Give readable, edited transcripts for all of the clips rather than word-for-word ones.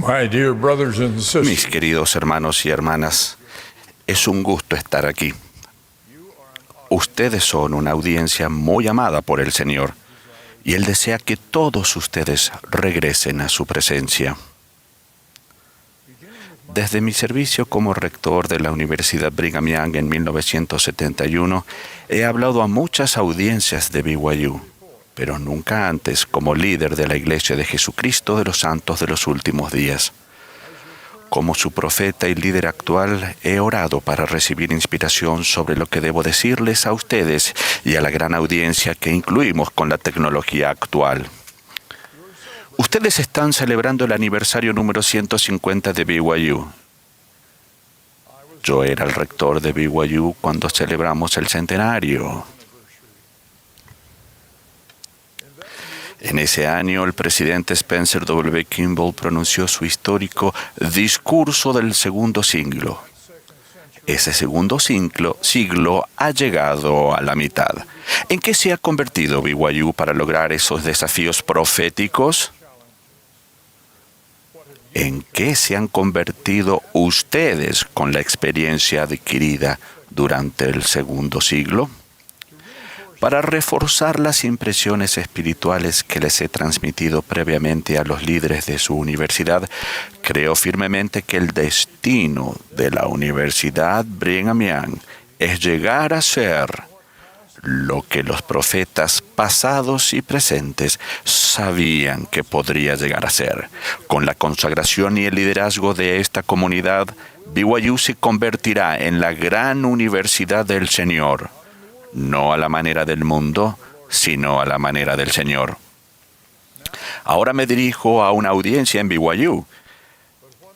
My dear brothers and Mis sisters, queridos hermanos y hermanas, es un gusto estar aquí. Ustedes son una audiencia muy amada por el Señor y Él desea que todos ustedes regresen a su presencia. Desde mi servicio como rector de la Universidad Brigham Young en 1971, he hablado a muchas audiencias de BYU, pero nunca antes como líder de la Iglesia de Jesucristo de los Santos de los Últimos Días. Como su profeta y líder actual, he orado para recibir inspiración sobre lo que debo decirles a ustedes y a la gran audiencia que incluimos con la tecnología actual. Ustedes están celebrando el aniversario número 150 de BYU. Yo era el rector de BYU cuando celebramos el centenario. En ese año, el presidente Spencer W. Kimball pronunció su histórico discurso del segundo siglo. Ese segundo siglo ha llegado a la mitad. ¿En qué se ha convertido BYU para lograr esos desafíos proféticos? ¿En qué se han convertido ustedes con la experiencia adquirida durante el segundo siglo? Para reforzar las impresiones espirituales que les he transmitido previamente a los líderes de su universidad, creo firmemente que el destino de la Universidad Brigham Young es llegar a ser lo que los profetas pasados y presentes sabían que podría llegar a ser. Con la consagración y el liderazgo de esta comunidad, BYU se convertirá en la gran universidad del Señor. No a la manera del mundo, sino a la manera del Señor. Ahora me dirijo a una audiencia en BYU,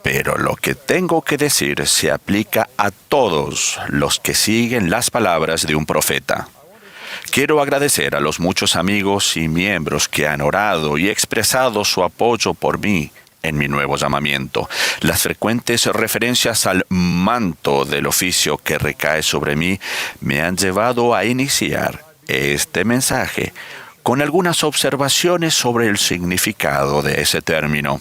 pero lo que tengo que decir se aplica a todos los que siguen las palabras de un profeta. Quiero agradecer a los muchos amigos y miembros que han orado y expresado su apoyo por mí en mi nuevo llamamiento. Las frecuentes referencias al manto del oficio que recae sobre mí me han llevado a iniciar este mensaje con algunas observaciones sobre el significado de ese término.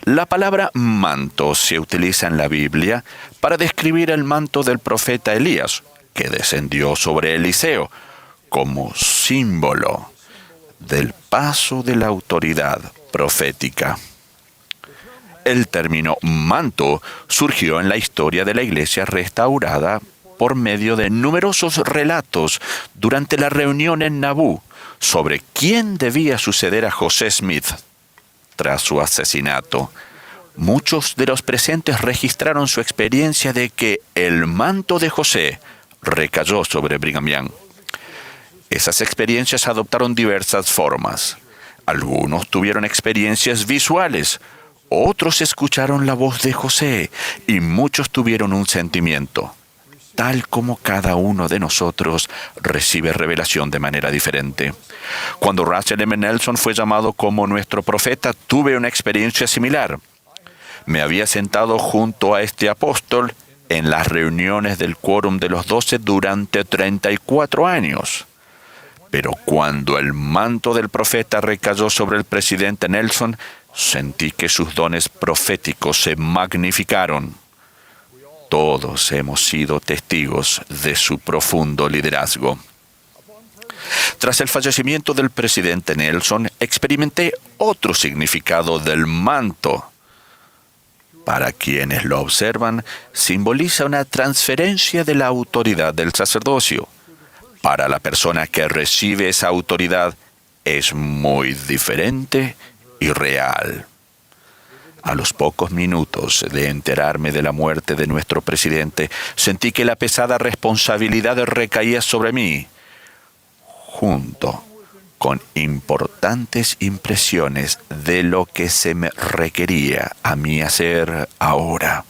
La palabra manto se utiliza en la Biblia para describir el manto del profeta Elías, que descendió sobre Eliseo, como símbolo del paso de la autoridad profética. El término manto surgió en la historia de la Iglesia restaurada por medio de numerosos relatos durante la reunión en Nabú sobre quién debía suceder a José Smith tras su asesinato. Muchos de los presentes registraron su experiencia de que el manto de José recayó sobre Brigham Young. Esas experiencias adoptaron diversas formas. Algunos tuvieron experiencias visuales, otros escucharon la voz de José y muchos tuvieron un sentimiento. Tal como cada uno de nosotros recibe revelación de manera diferente. Cuando Russell M. Nelson fue llamado como nuestro profeta, tuve una experiencia similar. Me había sentado junto a este apóstol en las reuniones del Quórum de los 12 durante 34 años. Pero cuando el manto del profeta recayó sobre el presidente Nelson, sentí que sus dones proféticos se magnificaron. Todos hemos sido testigos de su profundo liderazgo. Tras el fallecimiento del presidente Nelson, experimenté otro significado del manto. Para quienes lo observan, simboliza una transferencia de la autoridad del sacerdocio. Para la persona que recibe esa autoridad, es muy diferente y real. A los pocos minutos de enterarme de la muerte de nuestro presidente, sentí que la pesada responsabilidad recaía sobre mí, junto con importantes impresiones de lo que se me requería a mí hacer ahora.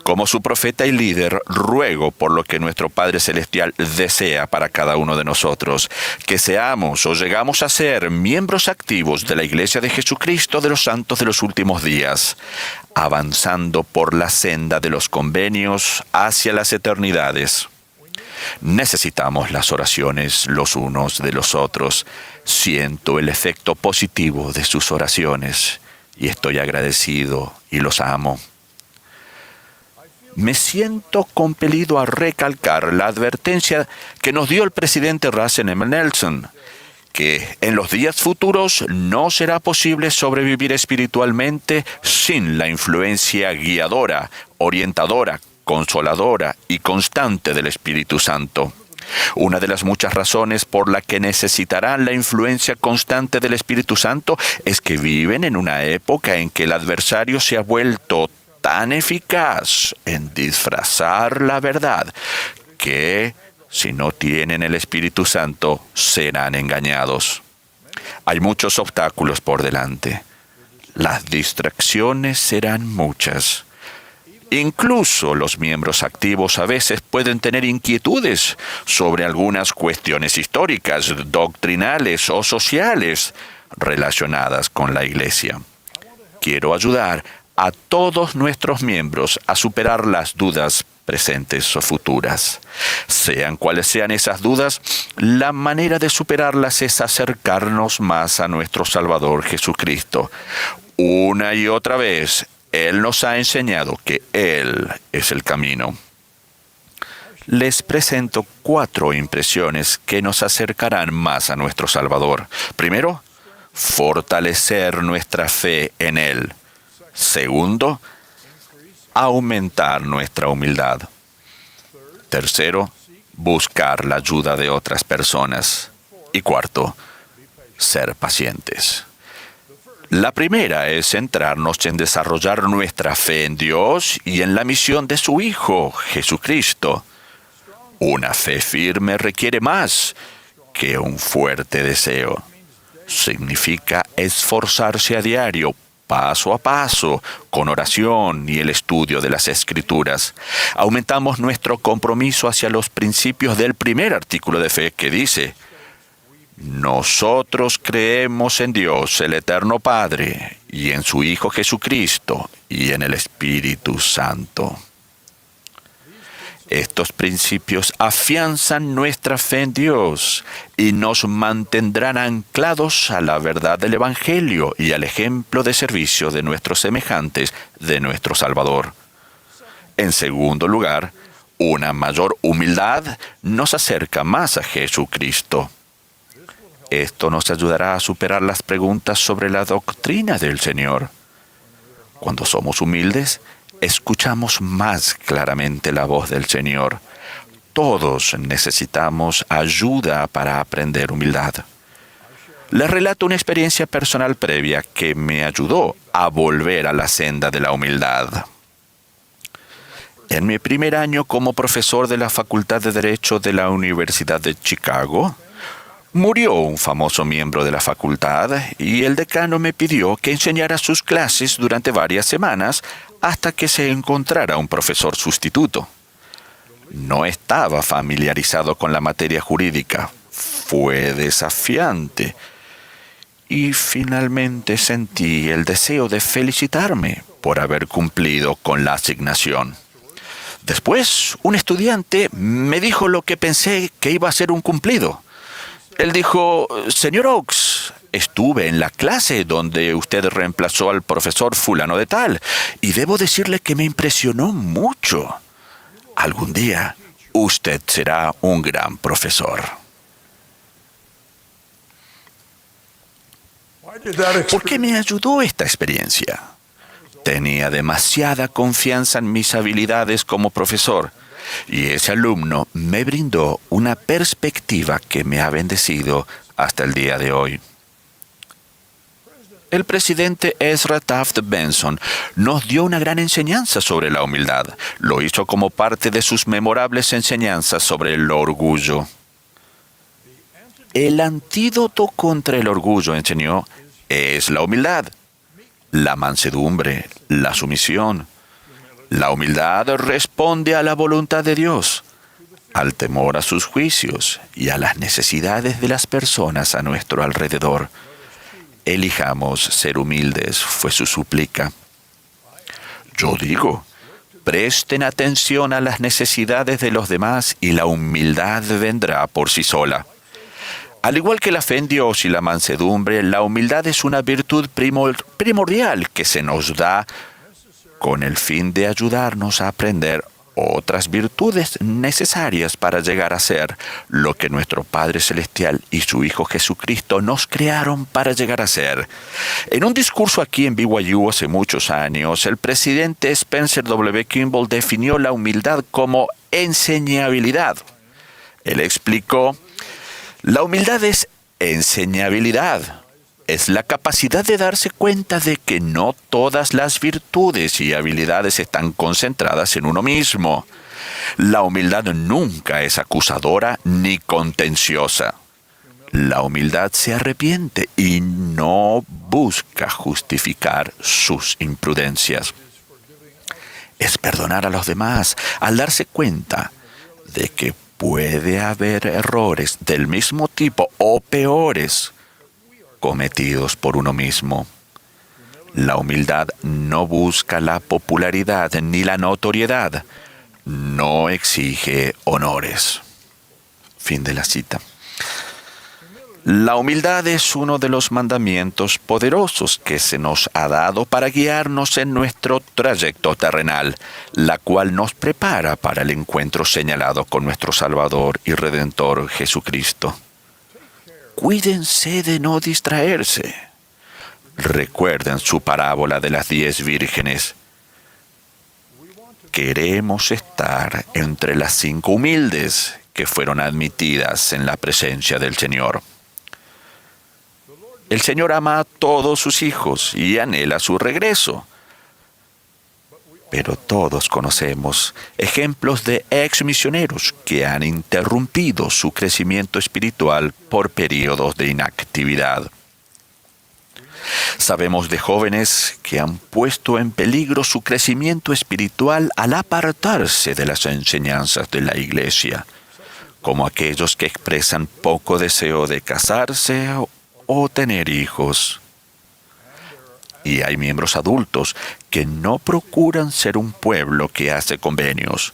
Como su profeta y líder, ruego por lo que nuestro Padre Celestial desea para cada uno de nosotros, que seamos o llegamos a ser miembros activos de la Iglesia de Jesucristo de los Santos de los Últimos Días, avanzando por la senda de los convenios hacia las eternidades. Necesitamos las oraciones los unos de los otros. Siento el efecto positivo de sus oraciones y estoy agradecido y los amo. Me siento compelido a recalcar la advertencia que nos dio el presidente Russell M. Nelson, que en los días futuros no será posible sobrevivir espiritualmente sin la influencia guiadora, orientadora, consoladora y constante del Espíritu Santo. Una de las muchas razones por la que necesitarán la influencia constante del Espíritu Santo es que viven en una época en que el adversario se ha vuelto tan eficaz en disfrazar la verdad que, si no tienen el Espíritu Santo, serán engañados. Hay muchos obstáculos por delante. Las distracciones serán muchas. Incluso los miembros activos a veces pueden tener inquietudes sobre algunas cuestiones históricas, doctrinales o sociales relacionadas con la Iglesia. Quiero ayudar a todos nuestros miembros a superar las dudas presentes o futuras. Sean cuales sean esas dudas, la manera de superarlas es acercarnos más a nuestro Salvador Jesucristo. Una y otra vez, Él nos ha enseñado que Él es el camino. Les presento 4 impresiones que nos acercarán más a nuestro Salvador. Primero, fortalecer nuestra fe en Él. Segundo, aumentar nuestra humildad. Tercero, buscar la ayuda de otras personas. Y cuarto, ser pacientes. La primera es centrarnos en desarrollar nuestra fe en Dios y en la misión de su Hijo, Jesucristo. Una fe firme requiere más que un fuerte deseo. Significa esforzarse a diario, paso a paso, con oración y el estudio de las Escrituras. Aumentamos nuestro compromiso hacia los principios del primer artículo de fe que dice: nosotros creemos en Dios, el Eterno Padre, y en su Hijo Jesucristo, y en el Espíritu Santo. Estos principios afianzan nuestra fe en Dios y nos mantendrán anclados a la verdad del Evangelio y al ejemplo de servicio de nuestros semejantes, de nuestro Salvador. En segundo lugar, una mayor humildad nos acerca más a Jesucristo. Esto nos ayudará a superar las preguntas sobre la doctrina del Señor. Cuando somos humildes, escuchamos más claramente la voz del Señor. Todos necesitamos ayuda para aprender humildad. Les relato una experiencia personal previa que me ayudó a volver a la senda de la humildad. En mi primer año como profesor de la Facultad de Derecho de la Universidad de Chicago, murió un famoso miembro de la facultad y el decano me pidió que enseñara sus clases durante varias semanas hasta que se encontrara un profesor sustituto. No estaba familiarizado con la materia jurídica. Fue desafiante. Y finalmente sentí el deseo de felicitarme por haber cumplido con la asignación. Después, un estudiante me dijo lo que pensé que iba a ser un cumplido. Él dijo: señor Oaks, estuve en la clase donde usted reemplazó al profesor fulano de tal, y debo decirle que me impresionó mucho. Algún día, usted será un gran profesor. ¿Por qué me ayudó esta experiencia? Tenía demasiada confianza en mis habilidades como profesor, y ese alumno me brindó una perspectiva que me ha bendecido hasta el día de hoy. El presidente Ezra Taft Benson nos dio una gran enseñanza sobre la humildad. Lo hizo como parte de sus memorables enseñanzas sobre el orgullo. El antídoto contra el orgullo, enseñó, es la humildad, la mansedumbre, la sumisión. La humildad responde a la voluntad de Dios, al temor a sus juicios y a las necesidades de las personas a nuestro alrededor. Elijamos ser humildes, fue su súplica. Yo digo, presten atención a las necesidades de los demás y la humildad vendrá por sí sola. Al igual que la fe en Dios y la mansedumbre, la humildad es una virtud primordial que se nos da con el fin de ayudarnos a aprender otras virtudes necesarias para llegar a ser lo que nuestro Padre Celestial y su Hijo Jesucristo nos crearon para llegar a ser. En un discurso aquí en BYU hace muchos años, el presidente Spencer W. Kimball definió la humildad como enseñabilidad. Él explicó: la humildad es enseñabilidad. Es la capacidad de darse cuenta de que no todas las virtudes y habilidades están concentradas en uno mismo. La humildad nunca es acusadora ni contenciosa. La humildad se arrepiente y no busca justificar sus imprudencias. Es perdonar a los demás al darse cuenta de que puede haber errores del mismo tipo o peores cometidos por uno mismo. La humildad no busca la popularidad ni la notoriedad. No exige honores. Fin de la cita. La humildad es uno de los mandamientos poderosos que se nos ha dado para guiarnos en nuestro trayecto terrenal, la cual nos prepara para el encuentro señalado con nuestro Salvador y Redentor Jesucristo. Cuídense de no distraerse. Recuerden su parábola de las 10 vírgenes. Queremos estar entre las 5 humildes que fueron admitidas en la presencia del Señor. El Señor ama a todos sus hijos y anhela su regreso. Pero todos conocemos ejemplos de ex-misioneros que han interrumpido su crecimiento espiritual por periodos de inactividad. Sabemos de jóvenes que han puesto en peligro su crecimiento espiritual al apartarse de las enseñanzas de la Iglesia, como aquellos que expresan poco deseo de casarse o tener hijos. Y hay miembros adultos que no procuran ser un pueblo que hace convenios,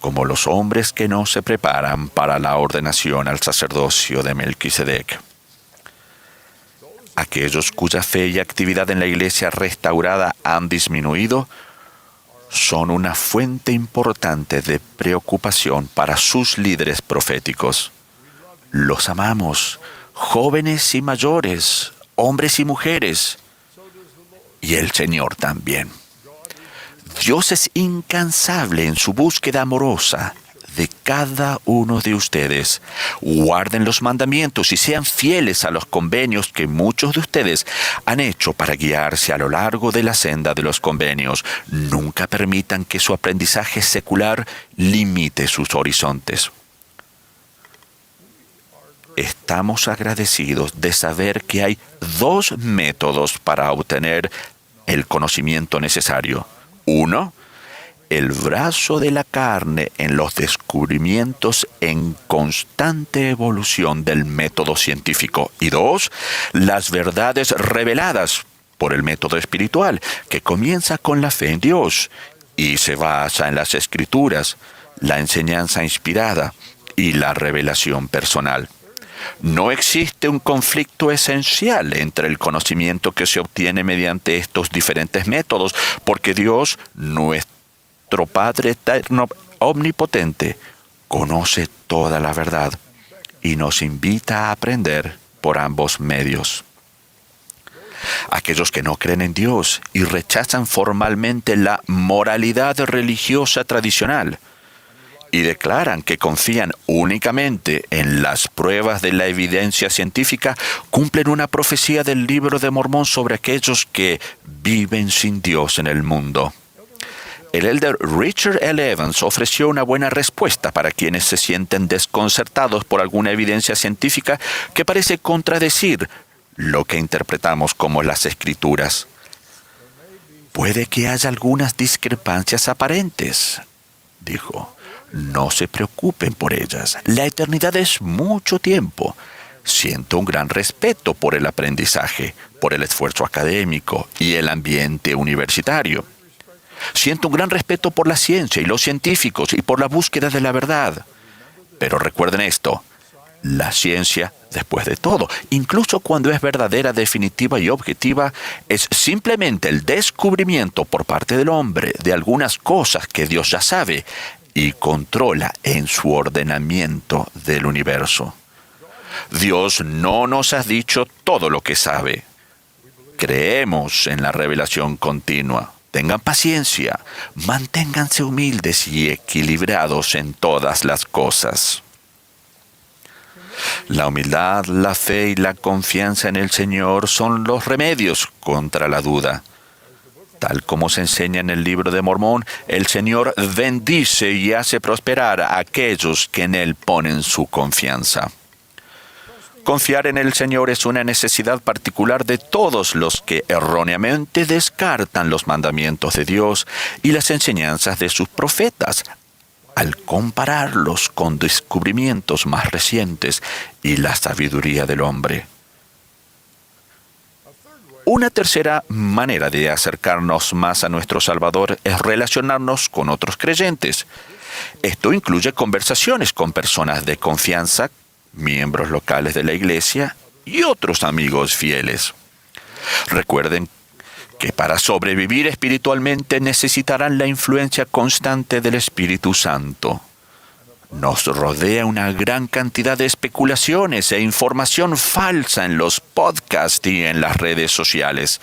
como los hombres que no se preparan para la ordenación al sacerdocio de Melquisedec. Aquellos cuya fe y actividad en la iglesia restaurada han disminuido son una fuente importante de preocupación para sus líderes proféticos. Los amamos, jóvenes y mayores, hombres y mujeres, y el Señor también. Dios es incansable en su búsqueda amorosa de cada uno de ustedes. Guarden los mandamientos y sean fieles a los convenios que muchos de ustedes han hecho para guiarse a lo largo de la senda de los convenios. Nunca permitan que su aprendizaje secular limite sus horizontes. Estamos agradecidos de saber que hay 2 métodos para obtener el conocimiento necesario. 1, el brazo de la carne en los descubrimientos en constante evolución del método científico. Y 2, las verdades reveladas por el método espiritual, que comienza con la fe en Dios y se basa en las Escrituras, la enseñanza inspirada y la revelación personal. No existe un conflicto esencial entre el conocimiento que se obtiene mediante estos diferentes métodos, porque Dios, nuestro Padre eterno, omnipotente, conoce toda la verdad y nos invita a aprender por ambos medios. Aquellos que no creen en Dios y rechazan formalmente la moralidad religiosa tradicional y declaran que confían únicamente en las pruebas de la evidencia científica, cumplen una profecía del Libro de Mormón sobre aquellos que viven sin Dios en el mundo. El elder Richard L. Evans ofreció una buena respuesta para quienes se sienten desconcertados por alguna evidencia científica que parece contradecir lo que interpretamos como las Escrituras. Puede que haya algunas discrepancias aparentes, dijo. No se preocupen por ellas. La eternidad es mucho tiempo. Siento un gran respeto por el aprendizaje, por el esfuerzo académico y el ambiente universitario. Siento un gran respeto por la ciencia y los científicos y por la búsqueda de la verdad. Pero recuerden esto, La ciencia, después de todo, incluso cuando es verdadera, definitiva y objetiva, es simplemente el descubrimiento por parte del hombre de algunas cosas que Dios ya sabe y controla en su ordenamiento del universo. Dios no nos ha dicho todo lo que sabe. Creemos en la revelación continua. Tengan paciencia, manténganse humildes y equilibrados en todas las cosas. La humildad, la fe y la confianza en el Señor son los remedios contra la duda. Tal como se enseña en el libro de Mormón, el Señor bendice y hace prosperar a aquellos que en Él ponen su confianza. Confiar en el Señor es una necesidad particular de todos los que erróneamente descartan los mandamientos de Dios y las enseñanzas de sus profetas, al compararlos con descubrimientos más recientes y la sabiduría del hombre. Una tercera manera de acercarnos más a nuestro Salvador es relacionarnos con otros creyentes. Esto incluye conversaciones con personas de confianza, miembros locales de la iglesia y otros amigos fieles. Recuerden que para sobrevivir espiritualmente necesitarán la influencia constante del Espíritu Santo. Nos rodea una gran cantidad de especulaciones e información falsa en los podcasts y en las redes sociales.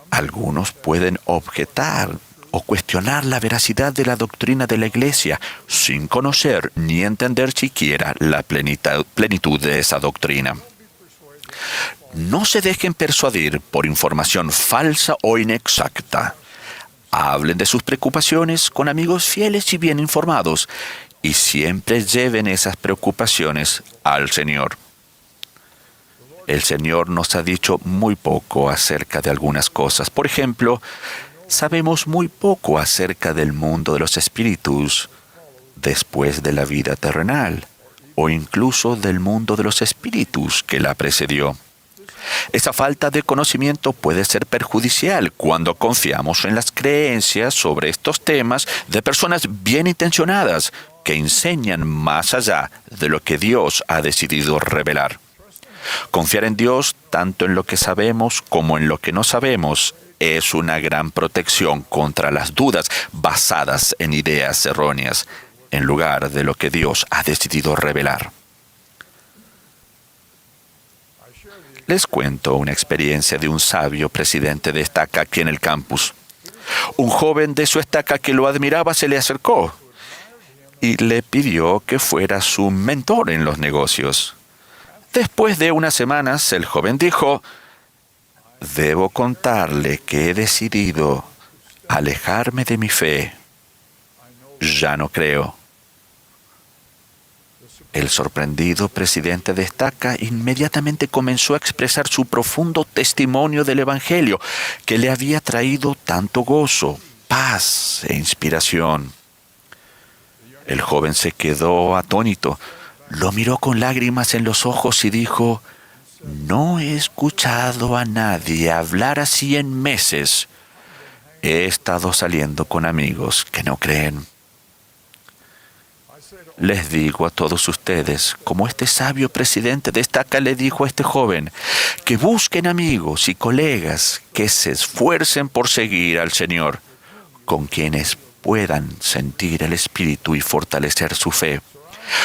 Algunos pueden objetar o cuestionar la veracidad de la doctrina de la Iglesia sin conocer ni entender siquiera la plenitud de esa doctrina. No se dejen persuadir por información falsa o inexacta. Hablen de sus preocupaciones con amigos fieles y bien informados y siempre lleven esas preocupaciones al Señor. El Señor nos ha dicho muy poco acerca de algunas cosas. Por ejemplo, sabemos muy poco acerca del mundo de los espíritus después de la vida terrenal o incluso del mundo de los espíritus que la precedió. Esa falta de conocimiento puede ser perjudicial cuando confiamos en las creencias sobre estos temas de personas bien intencionadas que enseñan más allá de lo que Dios ha decidido revelar. Confiar en Dios, tanto en lo que sabemos como en lo que no sabemos, es una gran protección contra las dudas basadas en ideas erróneas, en lugar de lo que Dios ha decidido revelar. Les cuento una experiencia de un sabio presidente de estaca aquí en el campus. Un joven de su estaca que lo admiraba se le acercó y le pidió que fuera su mentor en los negocios. Después de unas semanas, el joven dijo: «Debo contarle que he decidido alejarme de mi fe. Ya no creo». El sorprendido presidente de estaca inmediatamente comenzó a expresar su profundo testimonio del Evangelio, que le había traído tanto gozo, paz e inspiración. El joven se quedó atónito, lo miró con lágrimas en los ojos y dijo: «No he escuchado a nadie hablar así en meses. He estado saliendo con amigos que no creen». Les digo a todos ustedes, como este sabio presidente de estaca le dijo a este joven, que busquen amigos y colegas que se esfuercen por seguir al Señor, con quienes puedan sentir el Espíritu y fortalecer su fe.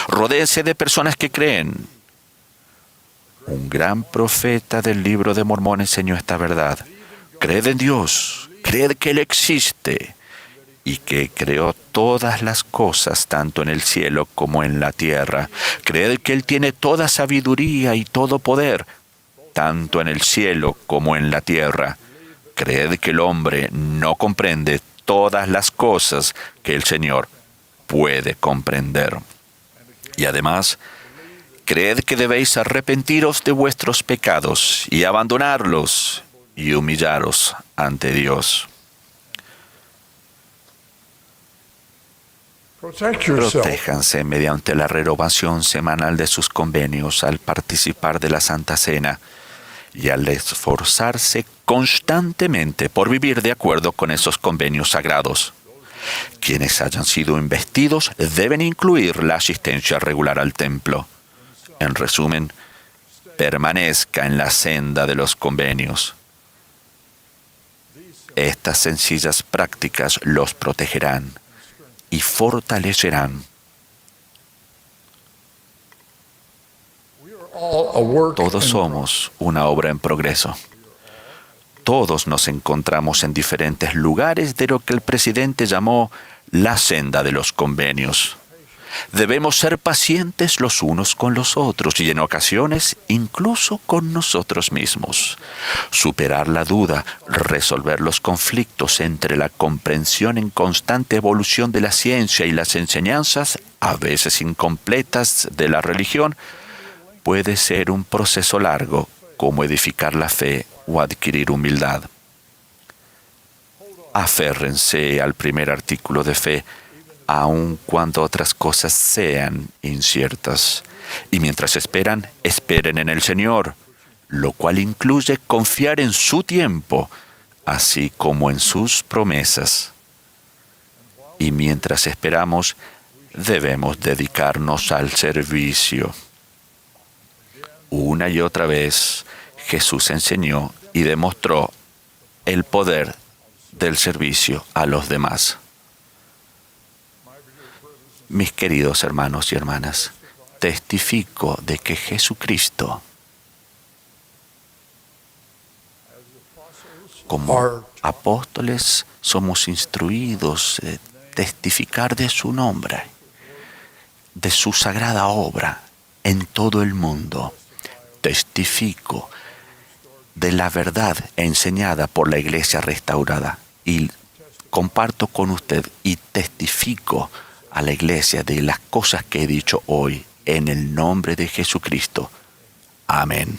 Rodéense de personas que creen. Un gran profeta del libro de Mormón enseñó esta verdad. Creed en Dios, creed que Él existe y que creó todas las cosas, tanto en el cielo como en la tierra. Creed que Él tiene toda sabiduría y todo poder, tanto en el cielo como en la tierra. Creed que el hombre no comprende todas las cosas que el Señor puede comprender. Y además, creed que debéis arrepentiros de vuestros pecados y abandonarlos y humillaros ante Dios. Protéjanse mediante la renovación semanal de sus convenios al participar de la Santa Cena y al esforzarse constantemente por vivir de acuerdo con esos convenios sagrados. Quienes hayan sido investidos deben incluir la asistencia regular al templo. En resumen, permanezca en la senda de los convenios. Estas sencillas prácticas los protegerán y fortalecerán. Todos somos una obra en progreso. Todos nos encontramos en diferentes lugares de lo que el presidente llamó la senda de los convenios. Debemos ser pacientes los unos con los otros y en ocasiones incluso con nosotros mismos. Superar la duda, resolver los conflictos entre la comprensión en constante evolución de la ciencia y las enseñanzas, a veces incompletas, de la religión, puede ser un proceso largo, como edificar la fe o adquirir humildad. Aférrense al primer artículo de fe, aun cuando otras cosas sean inciertas. Y mientras esperan, esperen en el Señor, lo cual incluye confiar en su tiempo, así como en sus promesas. Y mientras esperamos, debemos dedicarnos al servicio. Una y otra vez, Jesús enseñó y demostró el poder del servicio a los demás. Mis queridos hermanos y hermanas, testifico de que Jesucristo, como apóstoles, somos instruidos a testificar de su nombre, de su sagrada obra en todo el mundo. Testifico de la verdad enseñada por la Iglesia restaurada y comparto con usted y testifico a la Iglesia de las cosas que he dicho hoy en el nombre de Jesucristo. Amén.